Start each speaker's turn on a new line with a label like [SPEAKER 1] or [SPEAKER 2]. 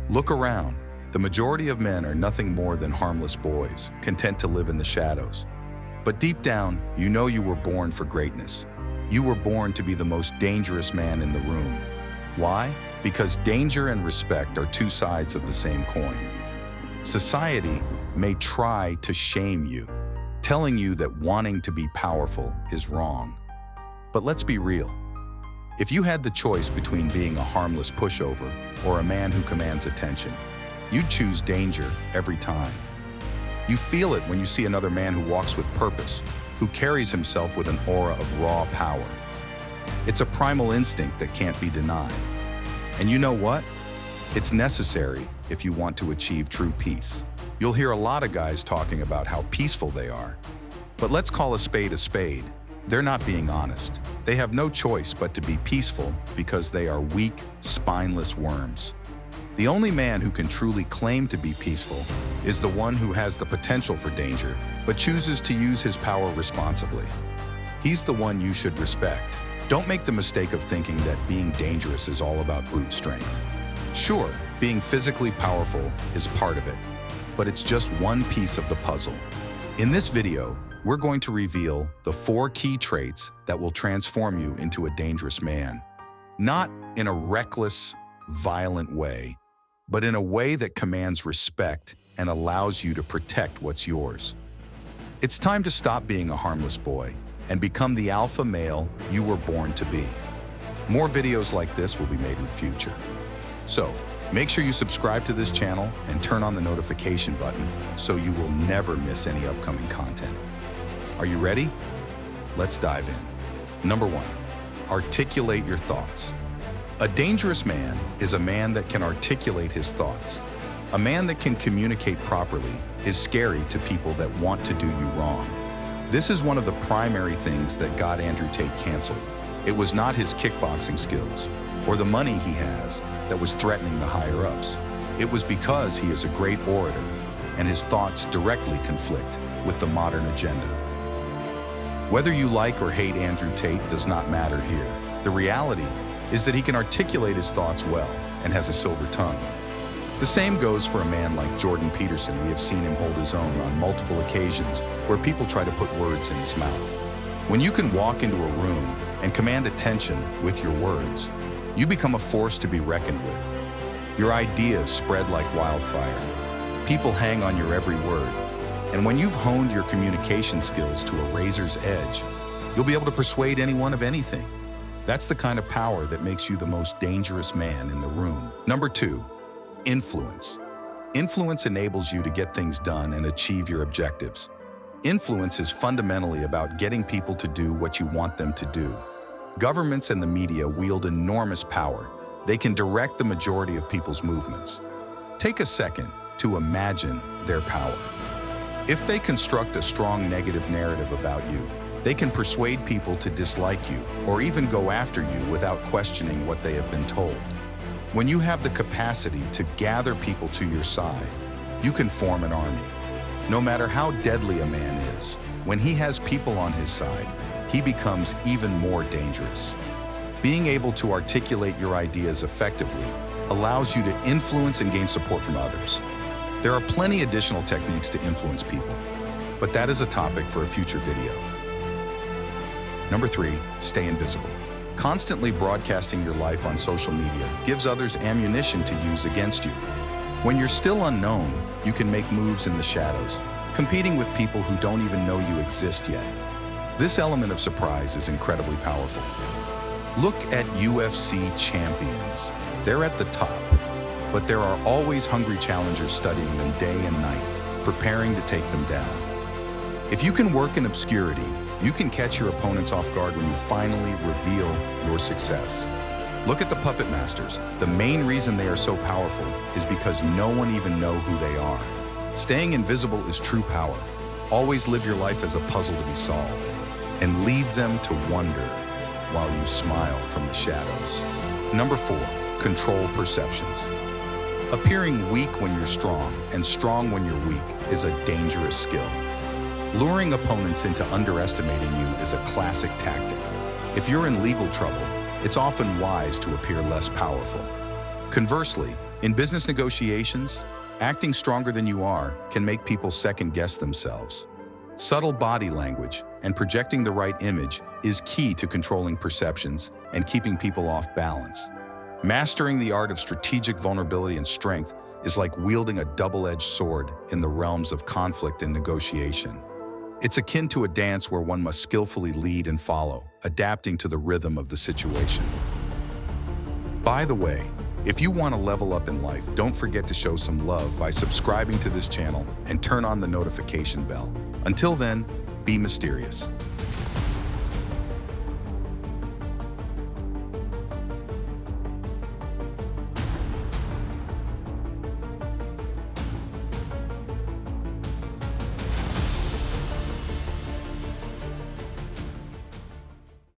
[SPEAKER 1] Look around. The majority of men are nothing more than harmless boys, content to live in the shadows. But deep down, you know you were born for greatness. You were born to be the most dangerous man in the room. Why? Because danger and respect are two sides of the same coin. Society may try to shame you, telling you that wanting to be powerful is wrong. But let's be real. If you had the choice between being a harmless pushover or a man who commands attention, you'd choose danger every time. You feel it when you see another man who walks with purpose, who carries himself with an aura of raw power. It's a primal instinct that can't be denied. And you know what? It's necessary if you want to achieve true peace. You'll hear a lot of guys talking about how peaceful they are. But let's call a spade a spade. They're not being honest. They have no choice but to be peaceful because they are weak, spineless worms. The only man who can truly claim to be peaceful is the one who has the potential for danger, but chooses to use his power responsibly. He's the one you should respect. Don't make the mistake of thinking that being dangerous is all about brute strength. Sure, being physically powerful is part of it, but it's just one piece of the puzzle. In this video, we're going to reveal the 4 key traits that will transform you into a dangerous man. Not in a reckless, violent way, but in a way that commands respect and allows you to protect what's yours. It's time to stop being a harmless boy and become the alpha male you were born to be. More videos like this will be made in the future. So, make sure you subscribe to this channel and turn on the notification button so you will never miss any upcoming content. Are you ready? Let's dive in. Number 1, articulate your thoughts. A dangerous man is a man that can articulate his thoughts. A man that can communicate properly is scary to people that want to do you wrong. This is one of the primary things that got Andrew Tate canceled. It was not his kickboxing skills or the money he has that was threatening the higher-ups. It was because he is a great orator and his thoughts directly conflict with the modern agenda. Whether you like or hate Andrew Tate does not matter here. The reality is that he can articulate his thoughts well and has a silver tongue. The same goes for a man like Jordan Peterson. We have seen him hold his own on multiple occasions where people try to put words in his mouth. When you can walk into a room and command attention with your words, you become a force to be reckoned with. Your ideas spread like wildfire. People hang on your every word. And when you've honed your communication skills to a razor's edge, you'll be able to persuade anyone of anything. That's the kind of power that makes you the most dangerous man in the room. Number 2, influence. Influence enables you to get things done and achieve your objectives. Influence is fundamentally about getting people to do what you want them to do. Governments and the media wield enormous power. They can direct the majority of people's movements. Take a second to imagine their power. If they construct a strong negative narrative about you, they can persuade people to dislike you or even go after you without questioning what they have been told. When you have the capacity to gather people to your side, you can form an army. No matter how deadly a man is, when he has people on his side, he becomes even more dangerous. Being able to articulate your ideas effectively allows you to influence and gain support from others. There are plenty additional techniques to influence people, but that is a topic for a future video. Number 3, stay invisible. Constantly broadcasting your life on social media gives others ammunition to use against you. When you're still unknown, you can make moves in the shadows, competing with people who don't even know you exist yet. This element of surprise is incredibly powerful. Look at UFC champions. They're at the top, but there are always hungry challengers studying them day and night, preparing to take them down. If you can work in obscurity, you can catch your opponents off guard when you finally reveal your success. Look at the puppet masters. The main reason they are so powerful is because no one even knows who they are. Staying invisible is true power. Always live your life as a puzzle to be solved, and leave them to wonder while you smile from the shadows. Number 4, control perceptions. Appearing weak when you're strong and strong when you're weak is a dangerous skill. Luring opponents into underestimating you is a classic tactic. If you're in legal trouble, it's often wise to appear less powerful. Conversely, In business negotiations, acting stronger than you are can make people second-guess themselves. Subtle body language and projecting the right image is key to controlling perceptions and keeping people off balance. Mastering the art of strategic vulnerability and strength is like wielding a double-edged sword in the realms of conflict and negotiation. It's akin to a dance where one must skillfully lead and follow, adapting to the rhythm of the situation. By the way, if you want to level up in life, don't forget to show some love by subscribing to this channel and turn on the notification bell. Until then, be mysterious.